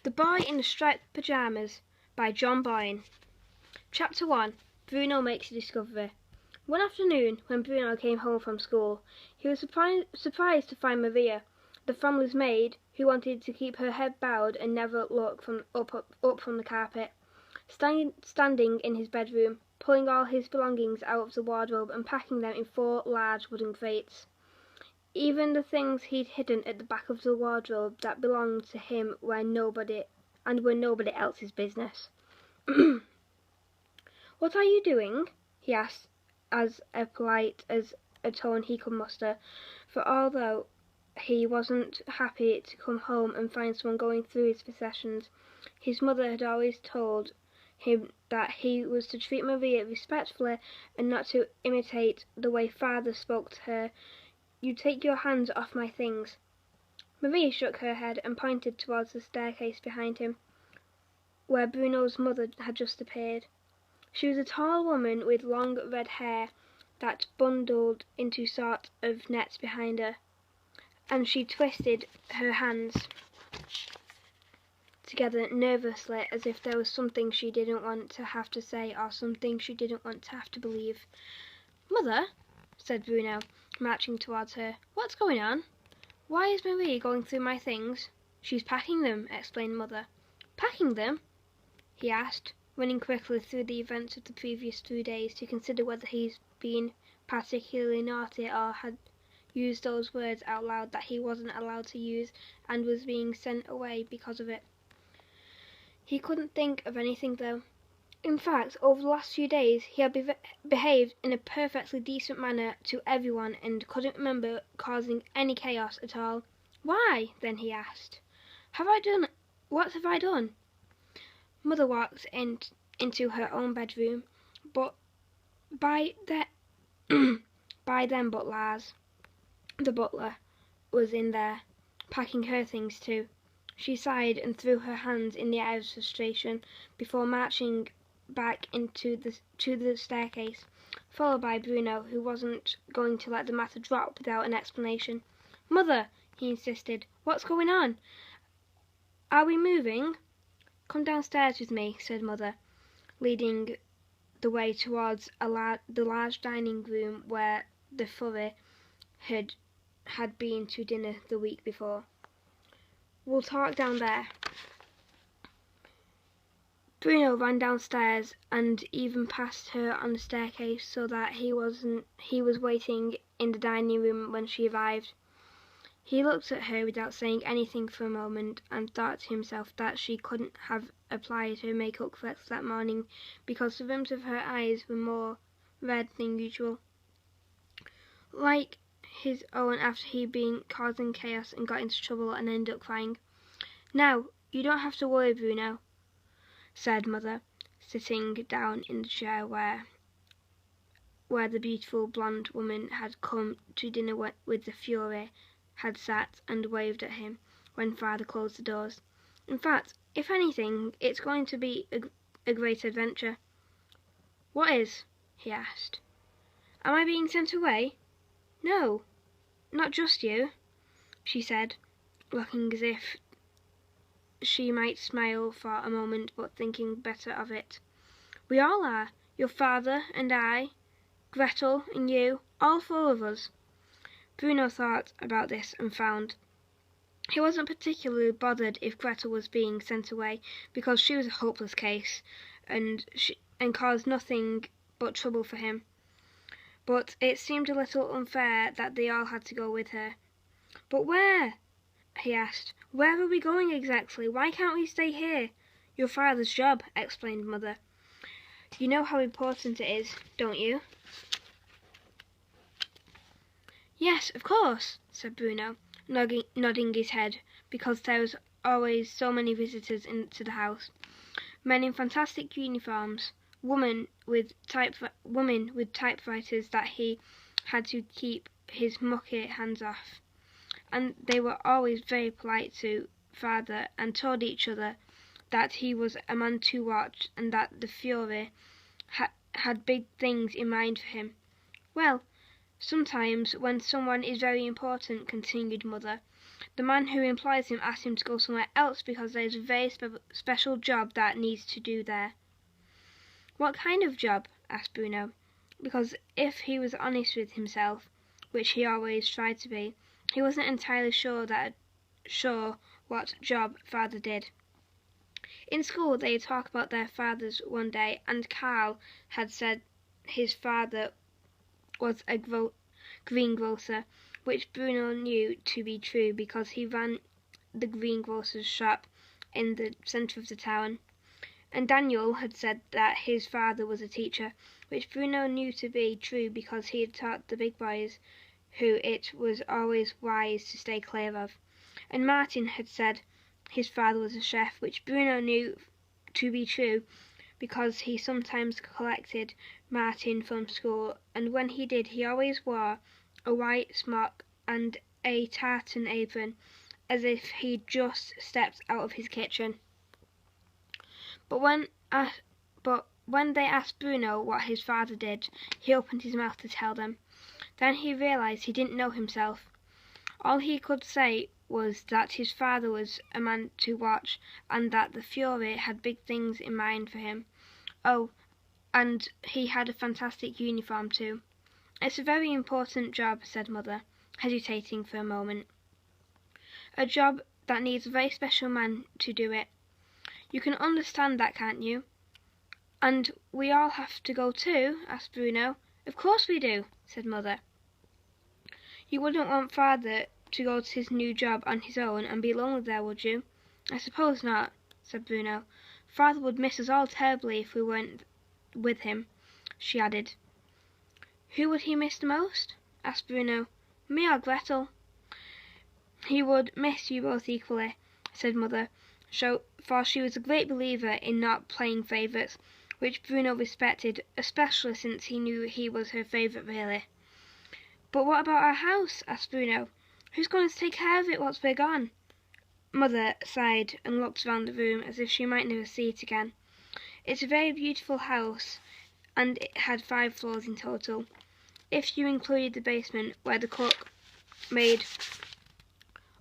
The Boy in the Striped Pyjamas by John Boyne. Chapter 1. Bruno Makes a Discovery. One afternoon, when Bruno came home from school, he was surprised to find Maria, the family's maid, who wanted to keep her head bowed and never look up from the carpet, standing in his bedroom, pulling all his belongings out of the wardrobe and packing them in 4 large wooden crates. Even the things he'd hidden at the back of the wardrobe that belonged to him were nobody else's business. "What are you doing?" he asked, as polite as a tone he could muster, for although he wasn't happy to come home and find someone going through his possessions, his mother had always told him that he was to treat Maria respectfully and not to imitate the way father spoke to her. "You take your hands off my things." Marie shook her head and pointed towards the staircase behind him, where Bruno's mother had just appeared. She was a tall woman with long red hair that bundled into sort of nets behind her, and she twisted her hands together nervously as if there was something she didn't want to have to say or something she didn't want to have to believe. "Mother," said Bruno, marching towards her, "what's going on? Why is Marie going through my things?" "She's packing them," explained Mother. "Packing them?" he asked, running quickly through the events of the previous 3 days to consider whether he'd been particularly naughty or had used those words out loud that he wasn't allowed to use and was being sent away because of it. He couldn't think of anything, though. In fact, over the last few days he had behaved in a perfectly decent manner to everyone and couldn't remember causing any chaos at all. "Why, then?" he asked. What have I done?" Mother walked into her own bedroom, but by then but Lars, the butler, was in there, packing her things too. She sighed and threw her hands in the air of frustration before marching back to the staircase, followed by Bruno, who wasn't going to let the matter drop without an explanation. "Mother," he insisted, "what's going on? Are we moving?" "Come downstairs with me," said Mother, leading the way towards the large dining room where the furry had been to dinner the week before. "We'll talk down there." Bruno ran downstairs and even past her on the staircase so that he was waiting in the dining room when she arrived. He looked at her without saying anything for a moment and thought to himself that she couldn't have applied her makeup correctly that morning because the rims of her eyes were more red than usual, like his own after he'd been causing chaos and got into trouble and ended up crying. "Now, you don't have to worry, Bruno," said Mother, sitting down in the chair where the beautiful blonde woman had come to dinner with the Fury had sat and waved at him when Father closed the doors. "In fact, if anything, it's going to be a great adventure." "What is?" he asked. "Am I being sent away?" "No, not just you," she said, looking as if she might smile for a moment, but thinking better of it. "We all are. Your father and I, Gretel and you, all 4 of us." Bruno thought about this and found he wasn't particularly bothered if Gretel was being sent away, because she was a hopeless case and caused nothing but trouble for him. But it seemed a little unfair that they all had to go with her. "But where?" he asked. "Where are we going exactly? Why can't we stay here?" "Your father's job," explained Mother. "You know how important it is, don't you?" "Yes, of course," said Bruno, nodding his head, because there was always so many visitors into the house. Men in fantastic uniforms, women with typewriters that he had to keep his mucky hands off. And they were always very polite to Father and told each other that he was a man to watch and that the Fury had big things in mind for him. "Well, sometimes when someone is very important," continued Mother, The man who employs him asked him to go somewhere else because there is a very special job that needs to do there. What kind of job? Asked Bruno, because if he was honest with himself, which he always tried to be, he wasn't entirely sure what job Father did. In school they talked about their fathers one day, and Carl had said his father was a greengrocer, which Bruno knew to be true because he ran the greengrocer's shop in the centre of the town. And Daniel had said that his father was a teacher, which Bruno knew to be true because he had taught the big boys who it was always wise to stay clear of. And Martin had said his father was a chef, which Bruno knew to be true because he sometimes collected Martin from school, and when he did, he always wore a white smock and a tartan apron, as if he'd just stepped out of his kitchen. But when they asked Bruno what his father did, he opened his mouth to tell them. Then he realised he didn't know himself. All he could say was that his father was a man to watch, and that the Fury had big things in mind for him. Oh, and he had a fantastic uniform too. It's a very important job, said Mother, hesitating for a moment. A job that needs a very special man to do it. You can understand that, can't you? And we all have to go too? Asked Bruno. Of course we do, said Mother. You wouldn't want Father to go to his new job on his own and be lonely there, would you? I suppose not, said Bruno. Father would miss us all terribly if we weren't with him, she added. Who would he miss the most? Asked Bruno. Me or Gretel? He would miss you both equally, said Mother, for she was a great believer in not playing favourites, which Bruno respected, especially since he knew he was her favourite really. But what about our house? Asked Bruno. Who's going to take care of it once we're gone? Mother sighed and looked round the room as if she might never see it again. It's a very beautiful house, and it had 5 floors in total. If you included the basement where the cook made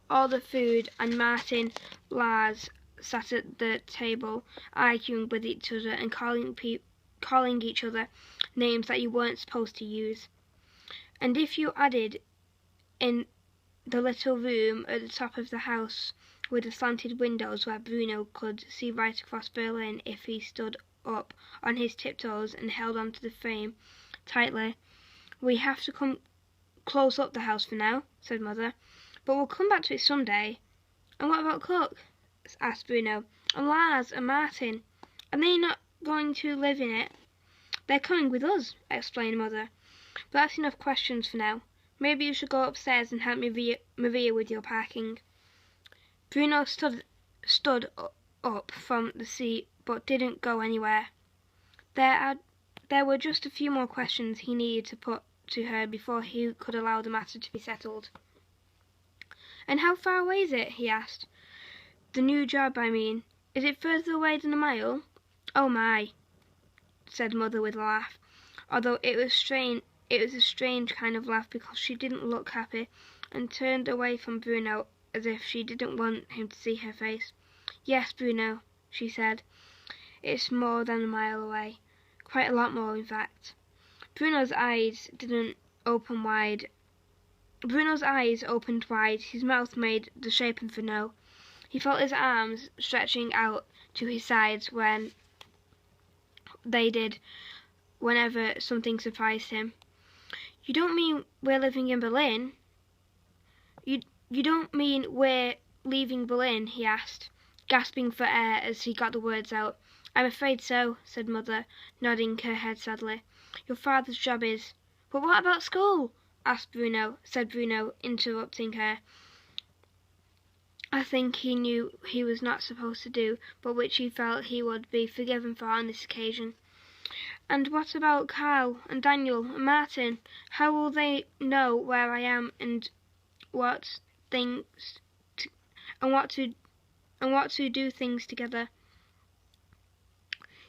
all the food and Martin, Lars sat at the table arguing with each other and calling each other names that you weren't supposed to use. And if you added in the little room at the top of the house with the slanted windows where Bruno could see right across Berlin if he stood up on his tiptoes and held onto the frame tightly. We have to close up the house for now, said Mother, but we'll come back to it someday. And what about Cook? Asked Bruno. And Lars and Martin? Are they not going to live in it? They're coming with us, explained Mother. But that's enough questions for now. Maybe you should go upstairs and help Maria with your packing. Bruno stood up from the seat but didn't go anywhere. There were just a few more questions he needed to put to her before he could allow the matter to be settled. And how far away is it? He asked. The new job, I mean. Is it further away than a mile? Oh my, said Mother with a laugh, although it was a strange kind of laugh because she didn't look happy and turned away from Bruno as if she didn't want him to see her face. Yes, Bruno, she said. It's more than a mile away. Quite a lot more, in fact. Bruno's eyes opened wide. His mouth made the shape of a no. He felt his arms stretching out to his sides when they did whenever something surprised him. You don't mean we're living in Berlin? You don't mean we're leaving Berlin? He asked, gasping for air as he got the words out. I'm afraid so, said Mother, nodding her head sadly. Your father's job is... But what about school? said Bruno, interrupting her. A thing he knew he was not supposed to do, but which he felt he would be forgiven for on this occasion. And what about Carl and Daniel and Martin? How will they know where I am and what to do things together?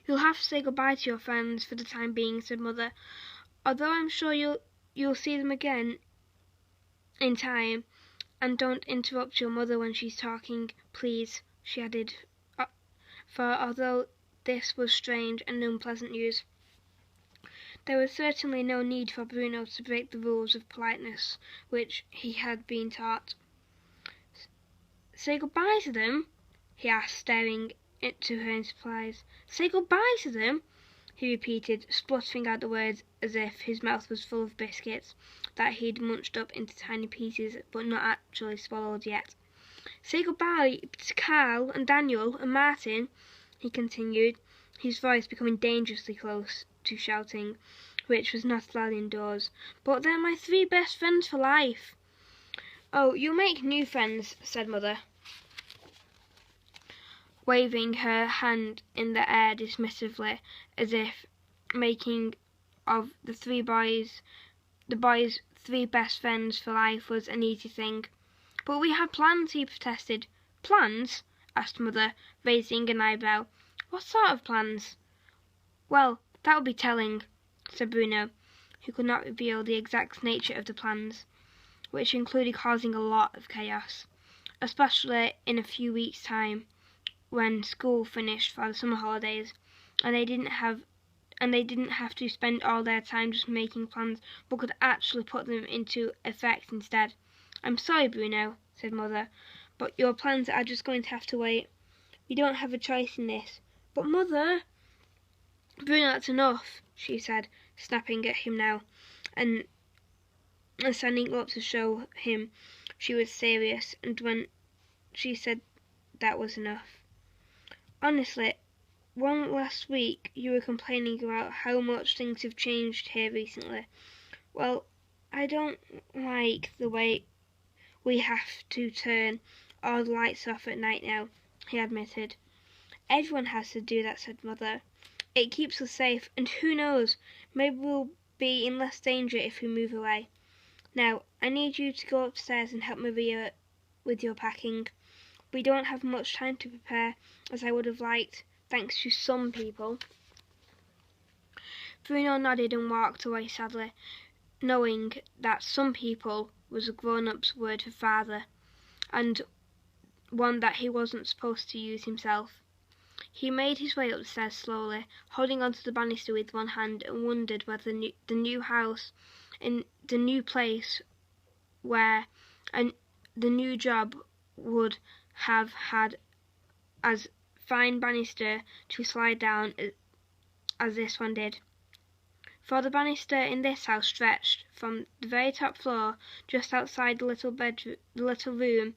You'll have to say goodbye to your friends for the time being, said Mother. Although I'm sure you'll see them again in time, And don't interrupt your mother when she's talking, please," she added, for although this was strange and unpleasant news, there was certainly no need for Bruno to break the rules of politeness which he had been taught. "Say goodbye to them?" he asked, staring into her in surprise. "Say goodbye to them?" he repeated, spluttering out the words as if his mouth was full of biscuits that he'd munched up into tiny pieces but not actually swallowed yet. "Say goodbye to Carl and Daniel and Martin," he continued, his voice becoming dangerously close to shouting, which was not allowed indoors. "But they're my 3 best friends for life." "Oh, you'll make new friends," said Mother, waving her hand in the air dismissively, as if making of the boys' 3 best friends for life was an easy thing. "But we had plans," he protested. "Plans?" asked Mother, raising an eyebrow. "What sort of plans?" "Well, that would be telling," said Bruno, who could not reveal the exact nature of the plans, which included causing a lot of chaos, especially in a few weeks' time, when school finished for the summer holidays, and they didn't have to spend all their time just making plans, but could actually put them into effect instead. "I'm sorry, Bruno," said Mother, "but your plans are just going to have to wait. We don't have a choice in this." "But Mother—" "Bruno, that's enough," she said, snapping at him now, and standing up to show him she was serious, and when she said that was enough. "Honestly, one last week you were complaining about how much things have changed here recently. Well, I don't like the way we have to turn all the lights off at night now," he admitted. "Everyone has to do that," said Mother. "It keeps us safe, and who knows, maybe we'll be in less danger if we move away. Now, I need you to go upstairs and help Maria with your packing. We don't have much time to prepare, as I would have liked, thanks to some people." Bruno nodded and walked away sadly, knowing that "some people" was a grown-up's word for father, and one that he wasn't supposed to use himself. He made his way upstairs slowly, holding onto the banister with one hand, and wondered whether the new house in the new place where the new job would have had as fine banister to slide down as this one did. For the banister in this house stretched from the very top floor just outside the little room.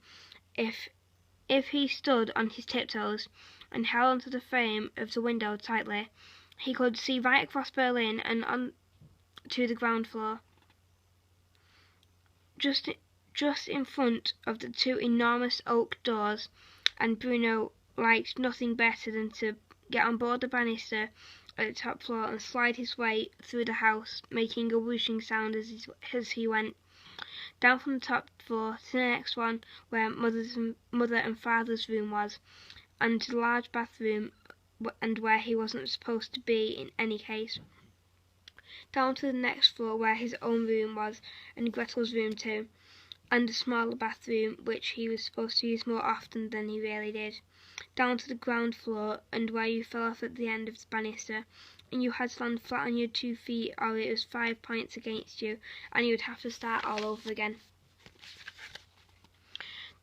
If he stood on his tiptoes and held onto the frame of the window tightly, he could see right across Berlin and on to the ground floor. Just in front of the 2 enormous oak doors, and Bruno liked nothing better than to get on board the banister at the top floor and slide his way through the house, making a whooshing sound as he went, down from the top floor to the next one where Mother and Father's room was, and to the large bathroom, and where he wasn't supposed to be in any case, down to the next floor where his own room was, and Gretel's room too, and a smaller bathroom which he was supposed to use more often than he really did, down to the ground floor, and where you fell off at the end of the banister, and you had to land flat on your 2 feet, or it was 5 points against you, and you would have to start all over again.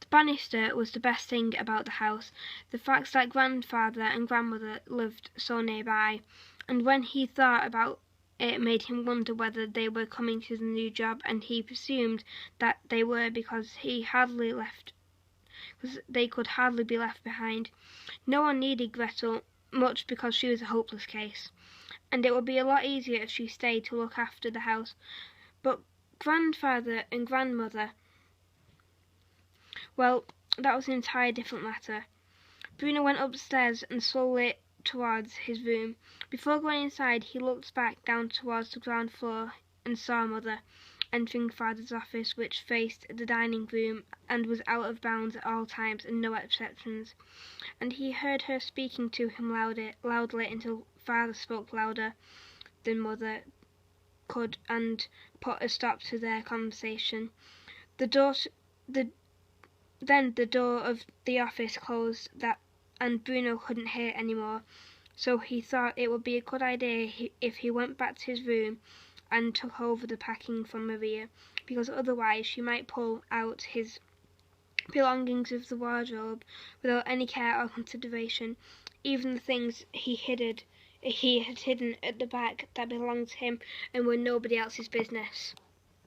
The banister was the best thing about the house, the fact that Grandfather and Grandmother lived so nearby, and when he thought about it made him wonder whether they were coming to the new job, and he presumed that they were because they could hardly be left behind. No one needed Gretel much because she was a hopeless case, and it would be a lot easier if she stayed to look after the house. But Grandfather and Grandmother, well, that was an entirely different matter. Bruno went upstairs and slowly towards his room. Before going inside, he looked back down towards the ground floor and saw Mother entering Father's office, which faced the dining room and was out of bounds at all times and no exceptions, and he heard her speaking to him loudly until Father spoke louder than Mother could and put a stop to their conversation. The Then the door of the office closed, and Bruno couldn't hear anymore. So he thought it would be a good idea if he went back to his room and took over the packing from Maria, because otherwise she might pull out his belongings of the wardrobe without any care or consideration, even the things he had hidden at the back that belonged to him and were nobody else's business.